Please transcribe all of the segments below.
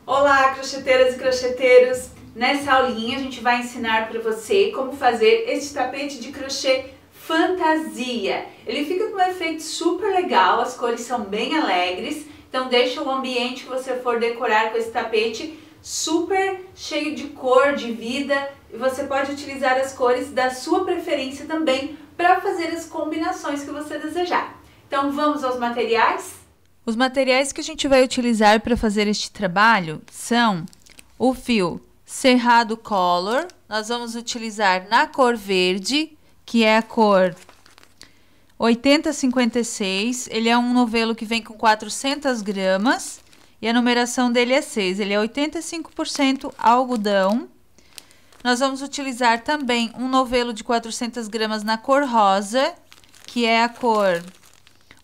Olá, crocheteiras e crocheteiros! Nessa aulinha a gente vai ensinar para você como fazer este tapete de crochê fantasia. Ele fica com um efeito super legal, as cores são bem alegres, então deixa o ambiente que você for decorar com esse tapete super cheio de cor, de vida, e você pode utilizar as cores da sua preferência também para fazer as combinações que você desejar. Então vamos aos materiais? Os materiais que a gente vai utilizar para fazer este trabalho são o fio Cerrado Color. Nós vamos utilizar na cor verde, que é a cor 8056. Ele é um novelo que vem com 400 gramas e a numeração dele é 6. Ele é 85% algodão. Nós vamos utilizar também um novelo de 400 gramas na cor rosa, que é a cor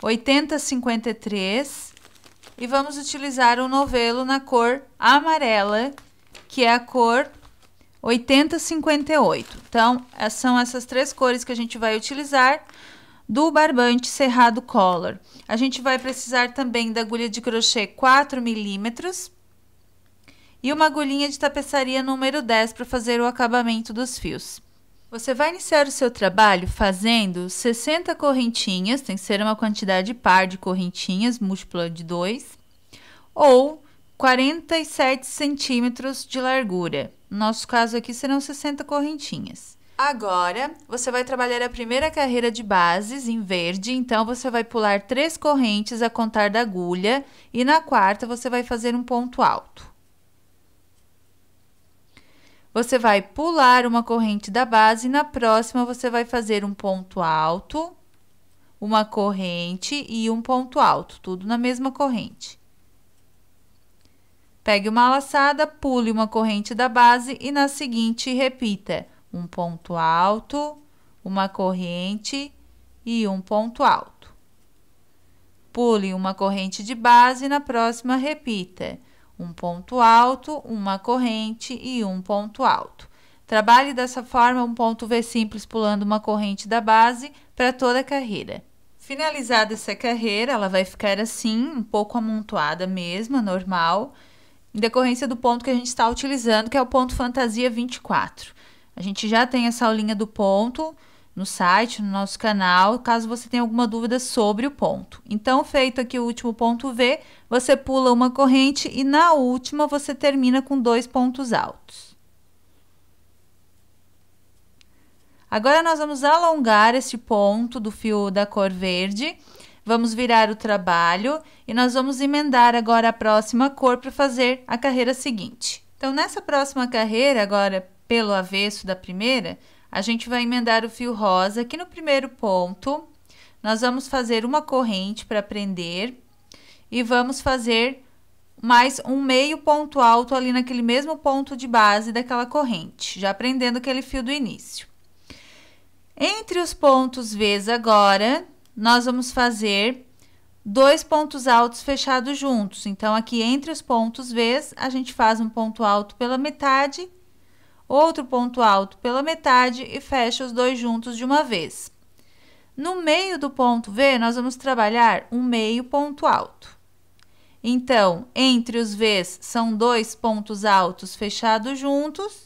8053. E vamos utilizar um novelo na cor amarela, que é a cor 8058. Então, são essas três cores que a gente vai utilizar do barbante Cerrado Color. A gente vai precisar também da agulha de crochê 4 milímetros e uma agulhinha de tapeçaria número 10 para fazer o acabamento dos fios. Você vai iniciar o seu trabalho fazendo 60 correntinhas, tem que ser uma quantidade par de correntinhas, múltipla de 2, ou 47 centímetros de largura. No nosso caso aqui serão 60 correntinhas. Agora, você vai trabalhar a primeira carreira de bases em verde, então você vai pular 3 correntes a contar da agulha e na quarta você vai fazer um ponto alto. Você vai pular uma corrente da base e na próxima você vai fazer um ponto alto, uma corrente e um ponto alto, tudo na mesma corrente. Pegue uma laçada, pule uma corrente da base e na seguinte repita um ponto alto, uma corrente e um ponto alto. Pule uma corrente de base e na próxima repita um ponto alto, uma corrente e um ponto alto. Trabalhe dessa forma um ponto V simples pulando uma corrente da base para toda a carreira. Finalizada essa carreira, ela vai ficar assim, um pouco amontoada mesmo, normal, em decorrência do ponto que a gente está utilizando, que é o ponto Fantasia 24. A gente já tem essa aulinha do ponto no site, no nosso canal, caso você tenha alguma dúvida sobre o ponto. Então, feito aqui o último ponto V, você pula uma corrente e na última você termina com 2 pontos altos. Agora, nós vamos alongar esse ponto do fio da cor verde, vamos virar o trabalho e nós vamos emendar agora a próxima cor para fazer a carreira seguinte. Então, nessa próxima carreira, agora pelo avesso da primeira, a gente vai emendar o fio rosa. Aqui no primeiro ponto, nós vamos fazer uma corrente para prender e vamos fazer mais um meio ponto alto ali naquele mesmo ponto de base daquela corrente, já prendendo aquele fio do início. Entre os pontos V's agora, nós vamos fazer 2 pontos altos fechados juntos. Então, aqui entre os pontos V's, a gente faz um ponto alto pela metade, outro ponto alto pela metade e fecha os dois juntos de uma vez. No meio do ponto V, nós vamos trabalhar um meio ponto alto. Então, entre os V's são 2 pontos altos fechados juntos.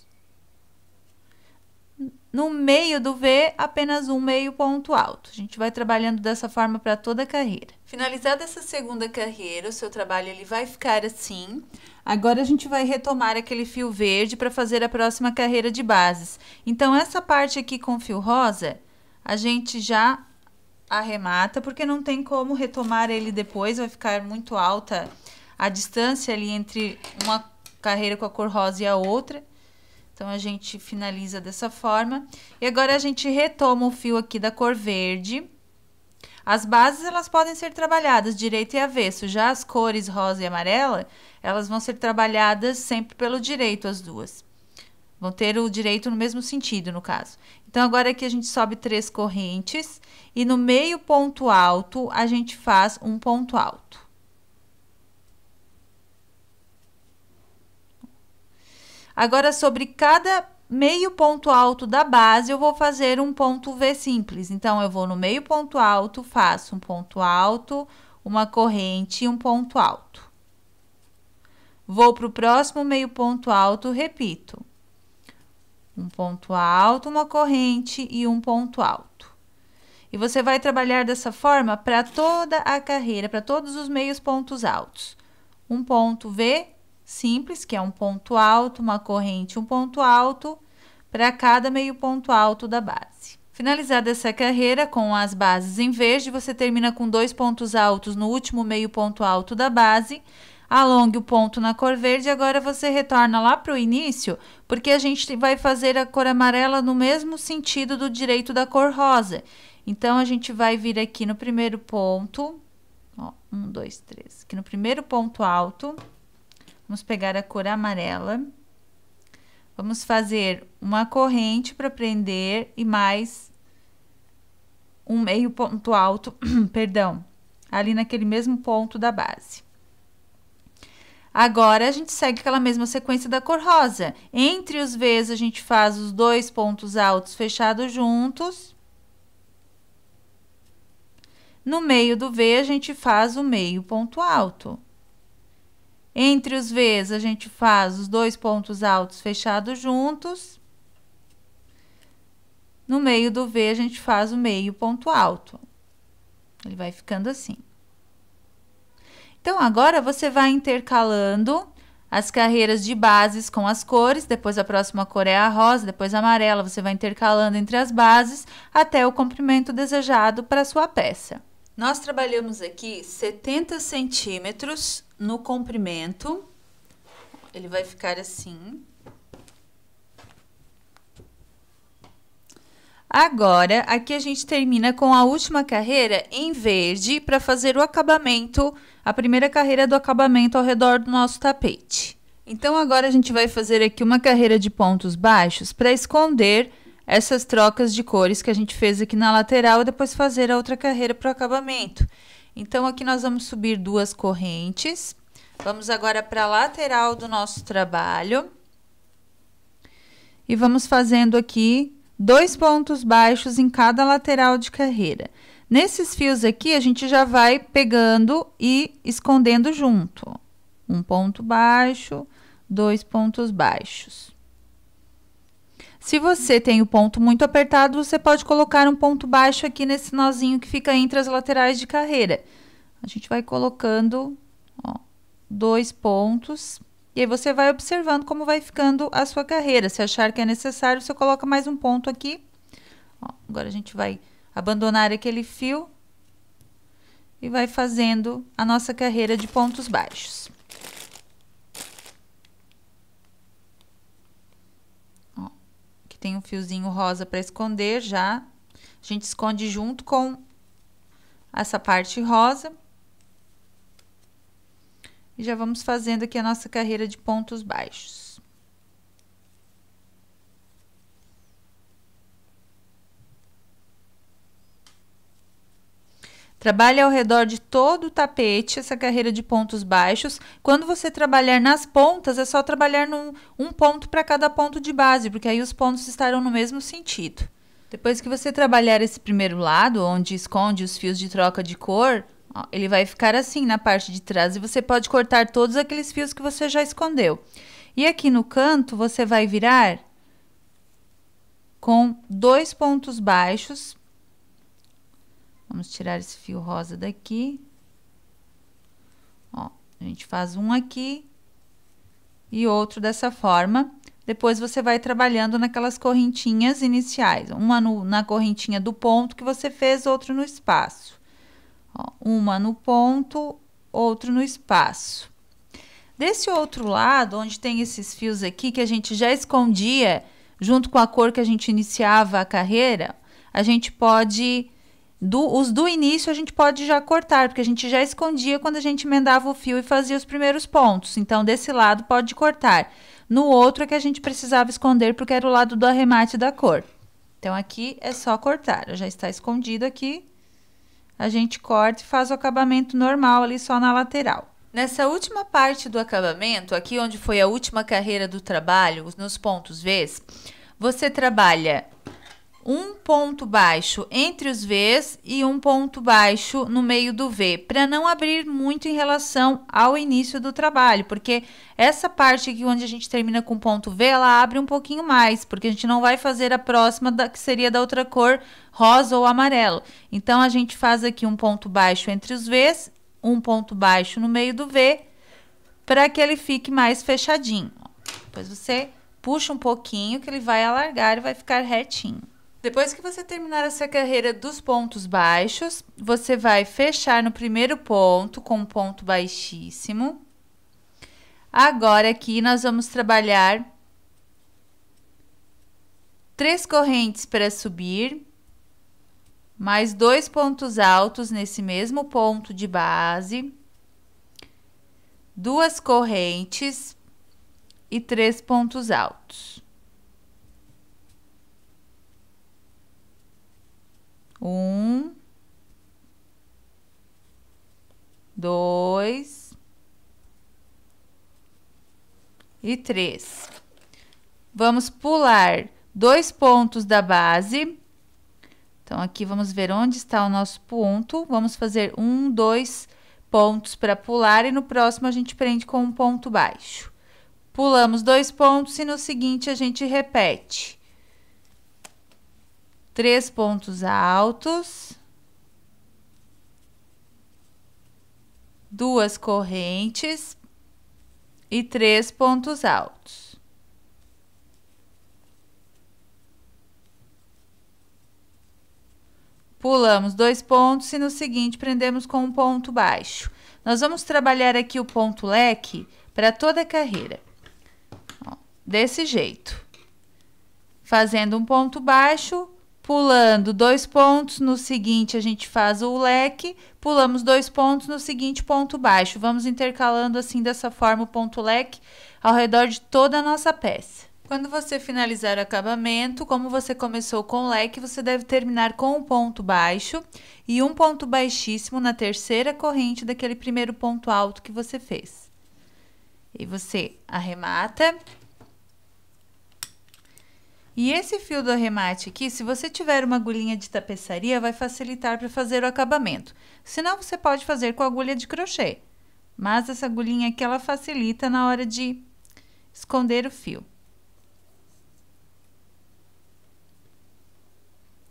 No meio do V, apenas um meio ponto alto. A gente vai trabalhando dessa forma para toda a carreira. Finalizada essa segunda carreira, o seu trabalho ele vai ficar assim. Agora, a gente vai retomar aquele fio verde para fazer a próxima carreira de bases. Então, essa parte aqui com fio rosa, a gente já arremata, porque não tem como retomar ele depois, vai ficar muito alta a distância ali entre uma carreira com a cor rosa e a outra. Então, a gente finaliza dessa forma. E agora, a gente retoma o fio aqui da cor verde. As bases, elas podem ser trabalhadas direito e avesso. Já as cores rosa e amarela, elas vão ser trabalhadas sempre pelo direito, as duas. Vão ter o direito no mesmo sentido, no caso. Então, agora aqui a gente sobe 3 correntes. E no meio ponto alto, a gente faz um ponto alto. Agora, sobre cada meio ponto alto da base, eu vou fazer um ponto V simples. Então, eu vou no meio ponto alto, faço um ponto alto, uma corrente e um ponto alto. vou para o próximo meio ponto alto, repito. Um ponto alto, uma corrente e um ponto alto. E você vai trabalhar dessa forma para toda a carreira, para todos os meios pontos altos. Um ponto V simples, que é um ponto alto, uma corrente, um ponto alto, para cada meio ponto alto da base. Finalizada essa carreira com as bases em verde, você termina com 2 pontos altos no último meio ponto alto da base, alongue o ponto na cor verde, agora você retorna lá para o início, porque a gente vai fazer a cor amarela no mesmo sentido do direito da cor rosa. Então, a gente vai vir aqui no primeiro ponto, ó, 1, 2, 3, aqui no primeiro ponto alto, vamos pegar a cor amarela, vamos fazer uma corrente para prender e mais um meio ponto alto, perdão, ali naquele mesmo ponto da base. Agora, a gente segue aquela mesma sequência da cor rosa. Entre os V's, a gente faz os 2 pontos altos fechados juntos. No meio do V, a gente faz o meio ponto alto. Entre os V's, a gente faz os 2 pontos altos fechados juntos. No meio do V, a gente faz o meio ponto alto. Ele vai ficando assim. Então, agora você vai intercalando as carreiras de bases com as cores, depois a próxima cor é a rosa, depois a amarela, você vai intercalando entre as bases até o comprimento desejado para a sua peça. Nós trabalhamos aqui 70 centímetros no comprimento, ele vai ficar assim. Agora, aqui a gente termina com a última carreira em verde para fazer o acabamento, a primeira carreira do acabamento ao redor do nosso tapete. Então, agora a gente vai fazer aqui uma carreira de pontos baixos para esconder essas trocas de cores que a gente fez aqui na lateral e depois fazer a outra carreira para o acabamento. Então, aqui nós vamos subir 2 correntes. Vamos agora para a lateral do nosso trabalho. E vamos fazendo aqui 2 pontos baixos em cada lateral de carreira. Nesses fios aqui, a gente já vai pegando e escondendo junto. Um ponto baixo, 2 pontos baixos. Se você tem o ponto muito apertado, você pode colocar um ponto baixo aqui nesse nozinho que fica entre as laterais de carreira. A gente vai colocando, ó, 2 pontos. E aí, você vai observando como vai ficando a sua carreira. Se achar que é necessário, você coloca mais um ponto aqui. Ó, agora, a gente vai abandonar aquele fio e vai fazendo a nossa carreira de pontos baixos. Ó, aqui tem um fiozinho rosa para esconder já. A gente esconde junto com essa parte rosa. E já vamos fazendo aqui a nossa carreira de pontos baixos. Trabalhe ao redor de todo o tapete essa carreira de pontos baixos. Quando você trabalhar nas pontas, é só trabalhar um ponto para cada ponto de base, porque aí os pontos estarão no mesmo sentido. Depois que você trabalhar esse primeiro lado, onde esconde os fios de troca de cor, ó, ele vai ficar assim na parte de trás e você pode cortar todos aqueles fios que você já escondeu. E aqui no canto, você vai virar com 2 pontos baixos. Vamos tirar esse fio rosa daqui. Ó, a gente faz um aqui e outro dessa forma. Depois, você vai trabalhando naquelas correntinhas iniciais. Uma na correntinha do ponto que você fez, outro no espaço. Ó, uma no ponto, outro no espaço. Desse outro lado, onde tem esses fios aqui que a gente já escondia, junto com a cor que a gente iniciava a carreira, a gente pode... Os do início a gente pode já cortar, porque a gente já escondia quando a gente emendava o fio e fazia os primeiros pontos. Então, desse lado pode cortar. No outro é que a gente precisava esconder, porque era o lado do arremate da cor. Então, aqui é só cortar. Já está escondido aqui. A gente corta e faz o acabamento normal ali só na lateral. Nessa última parte do acabamento, aqui onde foi a última carreira do trabalho, nos pontos V's, você trabalha um ponto baixo entre os V's e um ponto baixo no meio do V, para não abrir muito em relação ao início do trabalho, porque essa parte aqui onde a gente termina com ponto V, ela abre um pouquinho mais, porque a gente não vai fazer a próxima que seria da outra cor, rosa ou amarelo. Então, a gente faz aqui um ponto baixo entre os V's, um ponto baixo no meio do V, para que ele fique mais fechadinho. Depois você puxa um pouquinho que ele vai alargar e vai ficar retinho. Depois que você terminar essa carreira dos pontos baixos, você vai fechar no primeiro ponto com um ponto baixíssimo. Agora aqui nós vamos trabalhar 3 correntes para subir, mais 2 pontos altos nesse mesmo ponto de base, 2 correntes e 3 pontos altos. 1, 2 e 3. Vamos pular 2 pontos da base. Então, aqui vamos ver onde está o nosso ponto. Vamos fazer 1, 2 pontos para pular e no próximo a gente prende com um ponto baixo. Pulamos 2 pontos e no seguinte a gente repete. 3 pontos altos, 2 correntes e 3 pontos altos. Pulamos 2 pontos e no seguinte prendemos com um ponto baixo. Nós vamos trabalhar aqui o ponto leque para toda a carreira. Ó, desse jeito. Fazendo um ponto baixo, pulando 2 pontos, no seguinte a gente faz o leque, pulamos 2 pontos, no seguinte ponto baixo. Vamos intercalando assim dessa forma o ponto leque ao redor de toda a nossa peça. Quando você finalizar o acabamento, como você começou com o leque, você deve terminar com um ponto baixo e um ponto baixíssimo na terceira corrente daquele primeiro ponto alto que você fez. E você arremata. E esse fio do arremate aqui, se você tiver uma agulhinha de tapeçaria, vai facilitar para fazer o acabamento. Senão, você pode fazer com a agulha de crochê. Mas essa agulhinha aqui, ela facilita na hora de esconder o fio.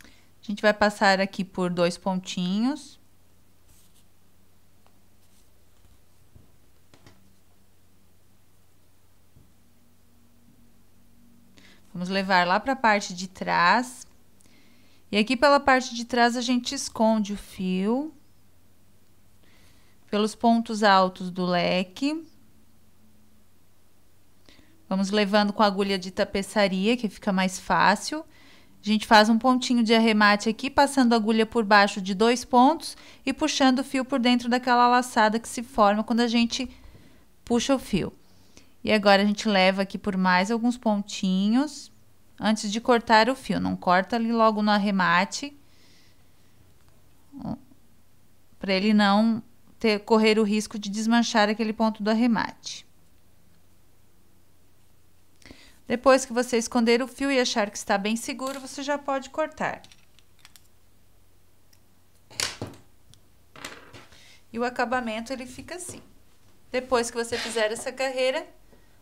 A gente vai passar aqui por 2 pontinhos. Vamos levar lá para a parte de trás. E aqui pela parte de trás a gente esconde o fio pelos pontos altos do leque. Vamos levando com a agulha de tapeçaria, que fica mais fácil. A gente faz um pontinho de arremate aqui, passando a agulha por baixo de 2 pontos e puxando o fio por dentro daquela laçada que se forma quando a gente puxa o fio. E agora a gente leva aqui por mais alguns pontinhos antes de cortar o fio. Não corta ali logo no arremate, para ele não correr o risco de desmanchar aquele ponto do arremate. Depois que você esconder o fio e achar que está bem seguro, você já pode cortar. E o acabamento ele fica assim. Depois que você fizer essa carreira,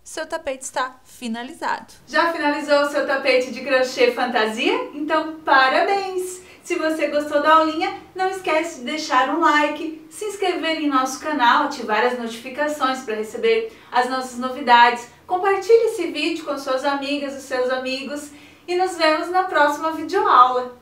seu tapete está finalizado. Já finalizou o seu tapete de crochê fantasia? Então, parabéns! Se você gostou da aulinha, não esquece de deixar um like, se inscrever em nosso canal, ativar as notificações para receber as nossas novidades. Compartilhe esse vídeo com suas amigas e seus amigos e nos vemos na próxima videoaula.